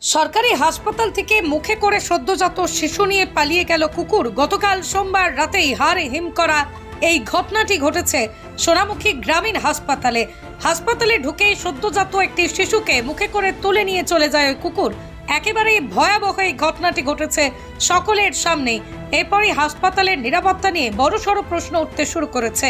সরকারি হাসপাতাল থেকে মুখে করে সদ্যজাত শিশু নিয়ে পালিয়ে গেল কুকুর। গতকাল সোমবার রাতেই হাড় হিম করা এই ঘটনাটি ঘটেছে সোনামুখী গ্রামীণ হাসপাতালে। হাসপাতালে ঢুকেই সদ্যজাত একটি শিশুকে মুখে করে তুলে নিয়ে চলে যায় ওই কুকুর। একেবারেই ভয়াবহ এই ঘটনাটি ঘটেছে সকলের সামনেই। এরপরই হাসপাতালের নিরাপত্তা নিয়ে বড়সড় প্রশ্ন উঠতে শুরু করেছে।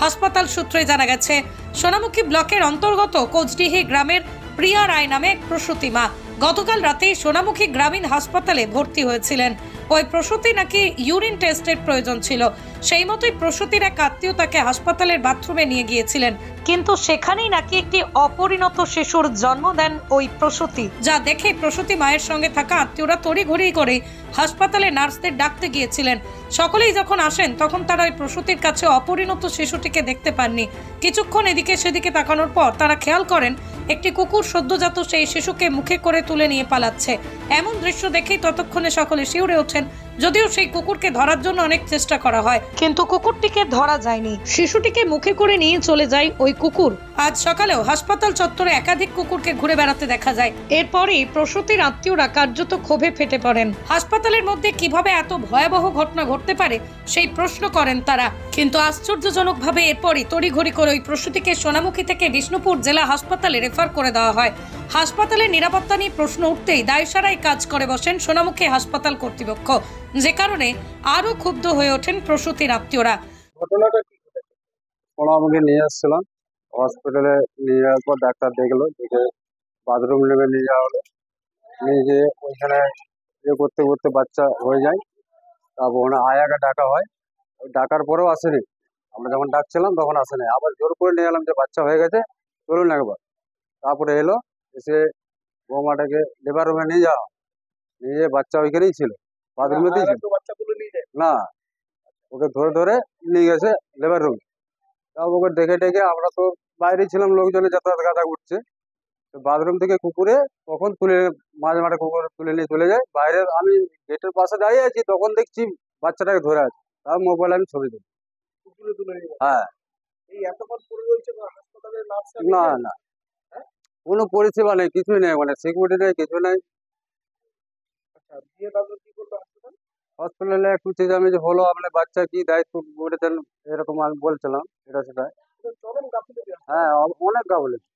হাসপাতাল সূত্রে জানা গেছে, সোনামুখী ব্লকের অন্তর্গত কোচডিহি গ্রামের প্রিয়া রায় নামে এক প্রসূতি মা গতকাল রাতে সোনামুখী গ্রামীণ হাসপাতালে ভর্তি হয়েছিলেন। ওই প্রসূতি নাকি ইউরিন টেস্টের প্রয়োজন ছিল, সেই মতোই প্রসূতির এক আত্মীয় তাকে হাসপাতালের বাথরুমে নিয়ে গিয়েছিলেন, কিন্তু সেখানেই নাকি একটি অপরিণত শিশুর জন্ম দেন ওই প্রসূতি। যা দেখে প্রসূতি মায়ের সঙ্গে থাকা আত্মীয়রা তড়িঘড়ি করে হাসপাতালে নার্সদের ডাকতে গিয়েছিলেন। সকলেই যখন আসেন তখন তারা ওই প্রসূতির কাছে অপরিণত শিশুটিকে দেখতে পাননি। কিছুক্ষণ এদিকে সেদিকে তাকানোর পর তারা খেয়াল করেন একটি কুকুর সদ্যজাত সেই শিশুকে মুখে করে তুলে নিয়ে পালাচ্ছে। এমন দৃশ্য দেখেই ততক্ষণে সকলে শিউরে ওঠেন। যদিও সেই কুকুরকে ধরার জন্য অনেক চেষ্টা করা হয়, কিন্তু কুকুরটিকে ধরা যায়নি। শিশুটিকে মুখে করে নিয়ে চলে যায় ওই কুকুর। আজ সকালেও হাসপাতাল চত্বরে একাধিক কুকুরকে ঘুরে বেড়াতে দেখা যায়। এরপরই প্রসূতির আত্মীয়রা কার্যত ক্ষোভে ফেটে পড়েন। হাসপাতালের মধ্যে কিভাবে এত ভয়াবহ ঘটনা ঘটতে পারে সেই প্রশ্ন করেন তারা। কিন্তু আশ্চর্যজনকভাবে এরপরই তড়িঘড়ি করে ওই প্রসূতিকে সোনামুখী থেকে বিষ্ণুপুর জেলা হাসপাতালে রেফার করে দেওয়া হয়। হাসপাতালের নিরাপত্তা নিয়ে প্রশ্ন উঠতেই দায়সারাই কাজ করে বসেন সোনামুখী হাসপাতাল কর্তৃপক্ষ, যে কারণে আরো ক্ষুব্ধ হয়ে ওঠেন প্রসূতির আত্মীয়রা। ঘটনাটা কি ঘটেছে? সোনামুখী নিয়ে আসছিলাম, হসপিটালে নিয়ে যাওয়ার পর ডাক্তার দেখলো, দেখে বাথরুম নেমে নিয়ে যাওয়া হলো। নিয়ে গিয়ে ওইখানে করতে করতে বাচ্চা হয়ে যায়। তারপর ওখানে আয়াকে ডাকা হয়, ওই ডাকার পরেও আসেনি। আমরা যখন ডাকছিলাম তখন আসেনি, আবার জোর করে নিয়ে গেলাম যে বাচ্চা হয়ে গেছে, চলুন একবার। তারপরে এলো, এসে বৌমাটাকে লেবার রুমে নিয়ে যাওয়া, নিয়ে যেয়ে বাচ্চা ওইখানেই ছিল, বাথরুমেতেই ছিল। না, ওকে ধরে ধরে নিয়ে গেছে লেবার রুম। তারপর ওকে ডেকে ডেকে, আমরা তো বাইরে ছিলাম, লোকজনে যাতায়াত গাদা করছে, বাথরুম থেকে কুকুরে তখন তুলে মাঝে মাঠে কুকুর তুলে নিয়ে চলে যায় বাইরে। আমি গেটের পাশে দাঁড়িয়ে আছি, তখন দেখছি বাচ্চাটাকে ধরে আছে, তার মোবাইলে আমি ছবি দিই। হ্যাঁ, না না, কোনো পরিষেবা নেই, কিছুই নেই, মানে সিকিউরিটি নেই, কিছু নেই। হসপিটালে একটু চেঁচামেচি হলো, আপনার বাচ্চা কি দায়িত্ব করেছেন এরকম আমি বলছিলাম, এটা সেটা। হ্যাঁ, অনেক গাফিলতি,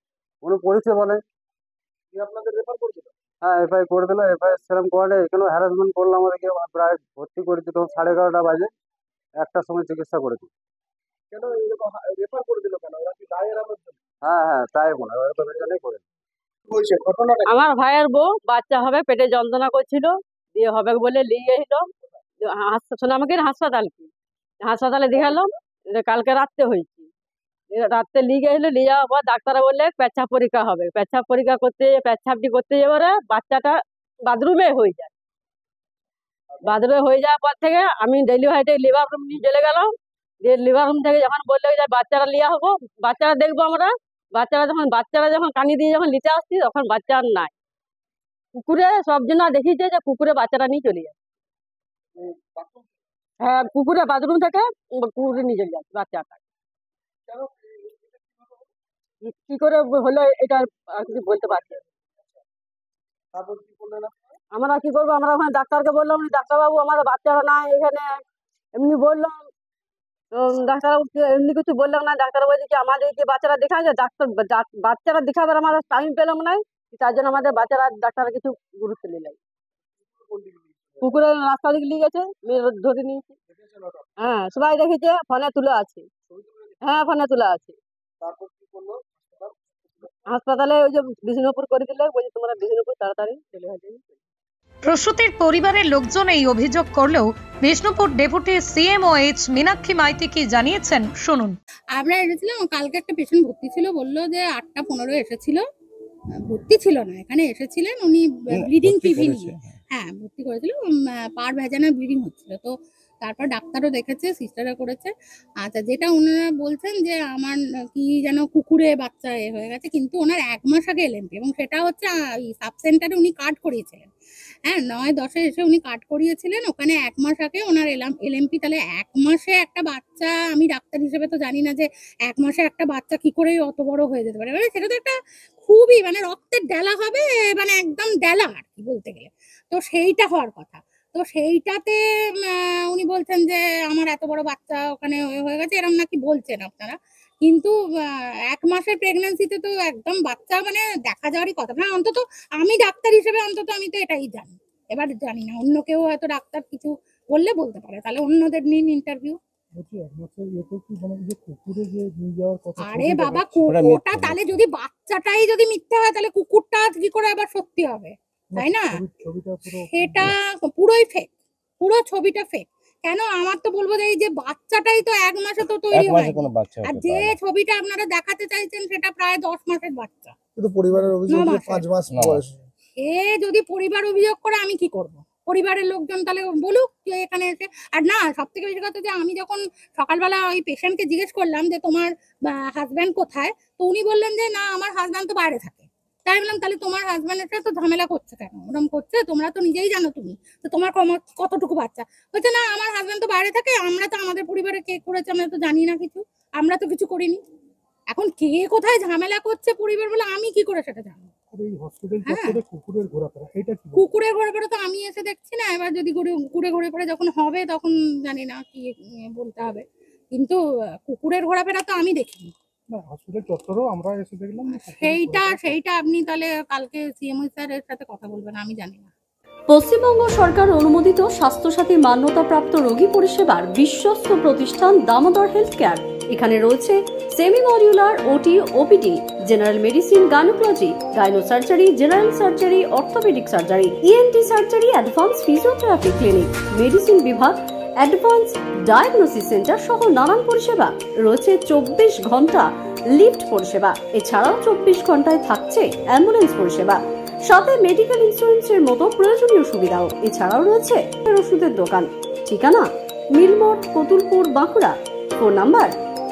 কোনো পরিষেবা নেই। হ্যাঁ, এফআই করে দিল, এফআই সেরকম করে এখানে হ্যারাসমেন্ট করলো আমাদেরকে, প্রায় ভর্তি করেছি তখন 11:30 বাজে, 1টার সময় চিকিৎসা করেছি। হ্যাঁ হ্যাঁ, তাই মনে হয় এরকমের জন্যই করে। আমার ভাইয়ের বউ বাচ্চা হবে, পেটে যন্ত্রণা করছিল, দিয়ে হবে বলে নিয়ে এলো সোনামুখী হাসপাতালে দেখালাম। কালকে রাত্রে হয়েছে, রাত্রে নিয়ে গেলো, নিয়ে যাওয়ার পর ডাক্তাররা বললে পেচ্ছাপ পরীক্ষা হবে। পেচ্ছাপ পরীক্ষা করতে পেচ্ছাপটি করতে যাওয়ারে বাচ্চাটা বাথরুমে হয়ে যায়। বাথরুমে হয়ে যাওয়ার পর থেকে আমি ডেলিভারিতে লিভার রুম নিয়ে চলে গেলাম। দিয়ে লিভার রুম থেকে যখন বললো যে বাচ্চারা লিয়া হবো, বাচ্চারা দেখবো আমরা, বাচ্চারা যখন কানি দিয়ে যখন নিতে আসছি তখন বাচ্চা আর নাই। কুকুরে সব জন্য দেখিয়েছে যে কুকুরে বাচ্চাটা নিয়ে চলে যায়। হ্যাঁ, কুকুরে বাথরুম থেকে কুকুরে নিয়ে চলে যাচ্ছে বাচ্চাটা। কি করে হলো এটা আর কিছু বলতে পারছি না। আমরা কি করবো, আমরা ওখানে ডাক্তারকে বললাম, ডাক্তারবাবু আমাদের বাচ্চারা নাই এখানে, এমনি বললাম। তো ডাক্তারবাবু এমনি কিছু বললাম না। ডাক্তার বলছে কি আমাদের যে বাচ্চারা দেখা যায়, বাচ্চারা দেখাবার আমাদের টাইম পেলাম না, তার জন্য আমাদের বাচ্চারা ডাক্তার কিছু গুরুত্ব নিলেন। কুকুরের রাস্তা দিকে নিয়ে গেছে, ধরে নিয়েছি। হ্যাঁ, সবাই দেখেছে, ফোনে তুলে আছে। হ্যাঁ, ফোনে তুলে আছে। হাসপাতালে ওই যে বিষ্ণুপুর করে দিলে, বলছে তোমরা বিষ্ণুপুর তাড়াতাড়ি ডেলিভারি দিন। প্রসূতির পরিবারের লোকজন এই অভিযোগ করলেও বিষ্ণুপুর ডেপুটি সিএমওএইচ মীনাক্ষী মাইতি কি জানিয়েছেন শুনুন। আমরা এসেছিলাম, কালকে একটা পেশেন্ট ভর্তি ছিল, বললো যে 8:15 এসেছিল, ভর্তি ছিল না, এখানে এসেছিলেন উনি ব্লিডিং পিভি নিয়ে। হ্যাঁ, ভর্তি করেছিল, পার ভেজানো ব্লিডিং হচ্ছিল। তো তারপর ডাক্তারও দেখেছে, সিস্টারও করেছে। আচ্ছা, যেটা ওনারা বলছেন যে আমার কি যেন কুকুরে বাচ্চা হয়ে গেছে, কিন্তু ওনার 1 মাস আগে এলএমপি, এবং সেটা হচ্ছে সাব সেন্টারে উনি কার্ড করিয়েছিলেন। হ্যাঁ 9-10-এ এসে উনি কাট করিয়েছিলেন, ওখানে 1 মাস আগে ওনার এলএমপি। তাহলে 1 মাসে একটা বাচ্চা, আমি ডাক্তার হিসেবে তো জানি না যে 1 মাসে একটা বাচ্চা কি করে অত বড় হয়ে যেতে পারে, মানে সেটা তো একটা খুবই মানে রক্তের ডেলা হবে, মানে একদম ডেলা আর কি বলতে গেলে। তো সেইটা হওয়ার কথা। তো সেইটাতে উনি বলছেন যে আমার এত বড় বাচ্চা ওখানে হয়ে গেছে, এরকম নাকি বলছেন আপনারা। কিন্তু 1 মাসের প্রেগন্যান্সিতে তো একদম বাচ্চা মানে দেখা যাওয়ারই কথা না। অন্তত আমি ডাক্তার হিসেবে অন্তত আমি তো এটাই জানি। এবার জানি না অন্য কেউ হয়তো ডাক্তার কিছু বললে বলতে পারে, তাহলে অন্যদের নিন ইন্টারভিউ। আরে বাবা ওটা তাহলে যদি বাচ্চাটাই যদি মিথ্যে হয় তাহলে কুকুরটা কি করে আবার সত্যি হবে, তাই না? সেটা পুরোই ফেক, পুরো ছবিটা ফেক। কেন আমার তো বলবো যে এই যে বাচ্চাটাই তো 1 মাসে তো তৈরি হয়, আর যে ছবিটা আপনারা দেখাতে চাইছেন সেটা প্রায় 10 মাসের বাচ্চা। কিন্তু পরিবারের অভিযোগ 5 মাস বয়স। এ যদি পরিবার অভিযোগ করে আমি কি করব? পরিবারের লোকজন তাহলে বলুক যে এখানে এসে। আর না, সবথেকে বেশি কথা যে আমি যখন সকালবেলা ওই পেশেন্টকে জিজ্ঞেস করলাম যে তোমার হাজব্যান্ড কোথায়, তো উনি বললেন যে না আমার হাজব্যান্ড তো বাইরে থাকে। তাই বললাম তাহলে তোমার হাজব্যান্ডের সাথে তো ঝামেলা করছে কেন, ওরকম করছে? তোমরা তো নিজেই জানো তুমি তো তোমার কতটুকু বাচ্চা। বলছে না আমার হাজব্যান্ড তো বাইরে থাকে, আমরা তো আমাদের পরিবারে কে করেছে আমরা তো জানি না কিছু, আমরা তো কিছু করিনি। এখন কে কোথায় ঝামেলা করছে পরিবার বলে আমি কি করে সেটা জানবো? কুকুরের ঘোরাফেরা তো আমি এসে দেখছি না, এবার যদি ঘুরে পরে যখন হবে তখন জানি না কি বলতে হবে, কিন্তু কুকুরের ঘোরাফেরা তো আমি দেখিনি। সেইটা আপনি তাহলে কালকে সিএমও স্যারের সাথে কথা বলবেন, আমি জানি না। পশ্চিমবঙ্গ সরকার অনুমোদিত স্বাস্থ্যসাথী মান্যতাপ্রাপ্ত রোগী পরিষেবার বিশ্বস্ত প্রতিষ্ঠান দামোদর হেলথ কেয়ার। এখানে রয়েছে semi modular OT, OPD, general medicine, gynaecology, gynae surgery, general surgery, orthopaedic surgery, ENT surgery, advance physiotherapy clinic, medicine বিভাগ, অ্যাডভান্স ডায়াগনোসিস সেন্টার সহ নানান পরিষেবা রয়েছে। 24 ঘন্টা লিফট পরিষেবা, এছাড়াও 24 ঘন্টায় থাকছে অ্যাম্বুলেন্স পরিষেবা, সাথে মেডিকেল ইন্স্যুরেন্সের মতো প্রয়োজনীয় সুবিধাও। এছাড়াও রয়েছে ওষুধের দোকান। ঠিকানা মিলমোড়, কতুলপুর, বাঁকুড়া। ফোন নাম্বার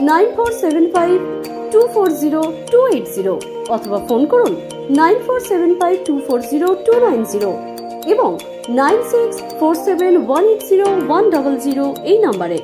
9475240280 অথবা ফোন করুন 9475240290 এবং 9647180100 এই নম্বরে।